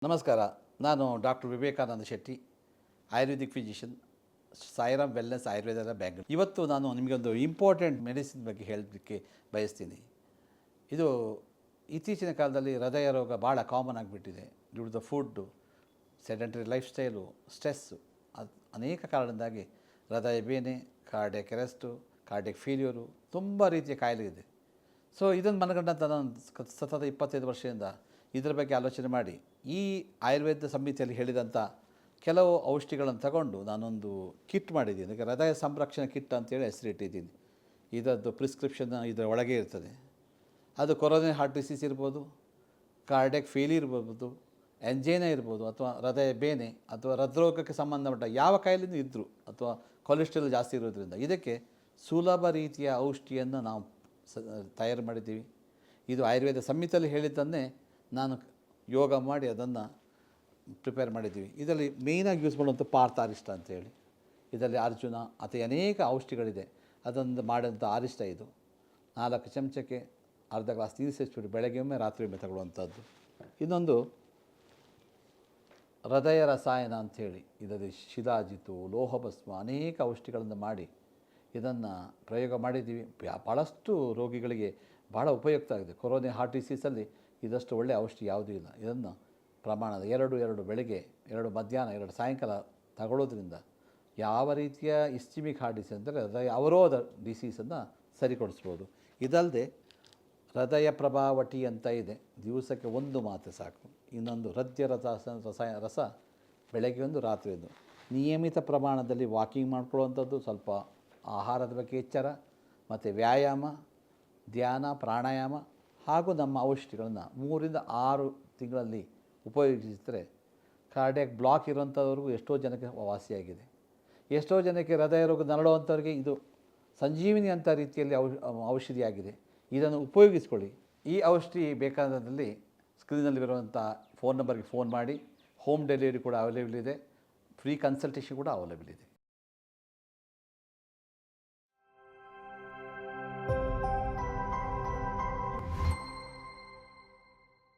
ನಮಸ್ಕಾರ. ನಾನು doctor Vivekananda Shetty, Ayurvedic physician, Sairam wellness Ayurveda Bangalore. ಇವತ್ತು ನಾನು ನಿಮಗೊಂದು ಇಂಪಾರ್ಟೆಂಟ್ ಮೆಡಿಸಿನ್ ಬಗ್ಗೆ ಹೇಳಲಿಕ್ಕೆ ಬಯಸ್ತೀನಿ. ಇದು ಇತ್ತೀಚಿನ ಕಾಲದಲ್ಲಿ ಹೃದಯ ರೋಗ ಭಾಳ ಕಾಮನ್ ಆಗಿಬಿಟ್ಟಿದೆ. Due to the food, sedentary life style, stress, ಅನೇಕ ಕಾರಣದಿಂದಾಗಿ ಹೃದಯ ಬೇನೆ, ಕಾರ್ಡಿಯಕ್ ಅರೆಸ್ಟು, ಕಾರ್ಡಿಯಕ್ ಫೇಲ್ಯೂರು, ತುಂಬ ರೀತಿಯ ಕಾಯಿಲೆ ಇದೆ. ಸೊ ಇದನ್ನು ಮನಗಂಡಂಥ ನಾನು ಸತತ 25 ವರ್ಷದಿಂದ ಇದರ ಬಗ್ಗೆ ಆಲೋಚನೆ ಮಾಡಿ ಈ ಆಯುರ್ವೇದ ಸಂಹಿತೆಯಲ್ಲಿ ಹೇಳಿದಂಥ ಕೆಲವು ಔಷಧಿಗಳನ್ನು ತಗೊಂಡು ನಾನೊಂದು ಕಿಟ್ ಮಾಡಿದ್ದೀನಿ. ಅದಕ್ಕೆ ಹೃದಯ ಸಂರಕ್ಷಣೆ ಕಿಟ್ ಅಂತೇಳಿ ಹೆಸರಿಟ್ಟಿದ್ದೀನಿ. ಇದರದ್ದು ಪ್ರಿಸ್ಕ್ರಿಪ್ಷನ್ ಇದರ ಒಳಗೆ ಇರ್ತದೆ. ಅದು ಕೊರೋನರಿ ಹಾರ್ಟ್ ಡಿಸೀಸ್ ಇರ್ಬೋದು, ಕಾರ್ಡಿಯಕ್ ಫೇಲ್ಯೂರ್ ಇರ್ಬೋದು, ಎಂಜೈನಾ ಇರ್ಬೋದು, ಅಥವಾ ಹೃದಯ ಬೇನೆ, ಅಥವಾ ಹೃದ್ರೋಗಕ್ಕೆ ಸಂಬಂಧಪಟ್ಟ ಯಾವ ಕಾಯಿಲೆಯೂ ಇದ್ದರೂ, ಅಥವಾ ಕೊಲೆಸ್ಟ್ರಾಲ್ ಜಾಸ್ತಿ ಇರೋದ್ರಿಂದ ಇದಕ್ಕೆ ಸುಲಭ ರೀತಿಯ ಔಷಧಿಯನ್ನು ನಾವು ತಯಾರು ಮಾಡಿದ್ದೀವಿ. ಇದು ಆಯುರ್ವೇದ ಸಂಹಿತೆಯಲ್ಲಿ ಹೇಳಿದ್ದನ್ನೇ ನಾನು ಯೋಗ ಮಾಡಿ ಅದನ್ನು ಪ್ರಿಪೇರ್ ಮಾಡಿದ್ದೀವಿ. ಇದರಲ್ಲಿ ಮೇಯ್ನಾಗಿ ಯೂಸ್ ಮಾಡುವಂಥ ಪಾರ್ಥಾರಿಷ್ಟ ಅಂತೇಳಿ, ಇದರಲ್ಲಿ ಅರ್ಜುನ ಅಥವಾ ಅನೇಕ ಔಷಧಿಗಳಿದೆ. ಅದನ್ನು ಮಾಡಿದಂಥ ಆರಿಷ್ಟ ಇದು 4 ಚಮಚಕ್ಕೆ ಅರ್ಧ ಗ್ಲಾಸ್ ನೀರು ಸೇರಿಸ್ಬಿಟ್ಟು ಬೆಳಗ್ಗೆ ಒಮ್ಮೆ ರಾತ್ರಿ ಒಮ್ಮೆ ತಗೊಳ್ಳುವಂಥದ್ದು. ಇನ್ನೊಂದು ಹೃದಯ ರಸಾಯನ ಅಂಥೇಳಿ, ಇದರಲ್ಲಿ ಶಿಲಾಜಿತು, ಲೋಹಭಸ್ಮ, ಅನೇಕ ಔಷಧಿಗಳನ್ನು ಮಾಡಿ ಇದನ್ನು ಪ್ರಯೋಗ ಮಾಡಿದ್ದೀವಿ. ಭಾಳಷ್ಟು ರೋಗಿಗಳಿಗೆ ಭಾಳ ಉಪಯುಕ್ತ ಆಗಿದೆ. ಕೊರೋನರಿ ಹಾರ್ಟ್ ಡಿಸೀಸಲ್ಲಿ ಇದಷ್ಟು ಒಳ್ಳೆಯ ಔಷಧಿ ಯಾವುದೂ ಇಲ್ಲ. ಇದನ್ನು ಪ್ರಮಾಣದ 2 ಬೆಳಗ್ಗೆ, 2 ಮಧ್ಯಾಹ್ನ, 2 ಸಾಯಂಕಾಲ ತಗೊಳ್ಳೋದ್ರಿಂದ ಯಾವ ರೀತಿಯ ಇಸ್ಚಿಮಿಕ್ ಹಾರ್ಟ್ ಡಿಸೀಸ್ ಅಂದರೆ ಹೃದಯ ಅವರೋಧ ಡಿಸೀಸನ್ನು ಸರಿಪಡಿಸ್ಬೋದು. ಇದಲ್ಲದೆ ಹೃದಯ ಪ್ರಭಾವಟಿ ಅಂತ ಇದೆ, ದಿವಸಕ್ಕೆ 1 ಮಾತ್ರೆ ಸಾಕು. ಇನ್ನೊಂದು ಹೃದಯ ರಸ ಬೆಳಗ್ಗೆ 1, ರಾತ್ರಿ 1. ನಿಯಮಿತ ಪ್ರಮಾಣದಲ್ಲಿ ವಾಕಿಂಗ್ ಮಾಡ್ಕೊಳ್ಳುವಂಥದ್ದು, ಸ್ವಲ್ಪ ಆಹಾರದ ಬಗ್ಗೆ ಎಚ್ಚರ, ಮತ್ತು ವ್ಯಾಯಾಮ, ಧ್ಯಾನ, ಪ್ರಾಣಾಯಾಮ ಹಾಗೂ ನಮ್ಮ ಔಷಧಿಗಳನ್ನು 3 ರಿಂದ 6 ತಿಂಗಳಲ್ಲಿ ಉಪಯೋಗಿಸಿದರೆ ಕಾರ್ಡಿಯಾಕ್ ಬ್ಲಾಕ್ ಇರೋಂಥವ್ರಿಗೂ ಎಷ್ಟೋ ಜನಕ್ಕೆ ವಾಸಿಯಾಗಿದೆ. ಎಷ್ಟೋ ಜನಕ್ಕೆ ಹೃದಯ ರೋಗ ನರಳುವಂಥವ್ರಿಗೆ ಇದು ಸಂಜೀವಿನಿ ಅಂಥ ರೀತಿಯಲ್ಲಿ ಔಷಧಿಯಾಗಿದೆ. ಇದನ್ನು ಉಪಯೋಗಿಸ್ಕೊಳ್ಳಿ. ಈ ಔಷಧಿ ಬೇಕಾದಲ್ಲಿ ಸ್ಕ್ರೀನಲ್ಲಿ ಬರುವಂಥ ಫೋನ್ ನಂಬರ್ಗೆ ಫೋನ್ ಮಾಡಿ. ಹೋಮ್ ಡೆಲಿವರಿ ಕೂಡ ಅವೈಲೇಬಲ್ ಇದೆ. ಫ್ರೀ ಕನ್ಸಲ್ಟೇಷನ್ ಕೂಡ ಅವೈಲೇಬಲ್ ಇದೆ.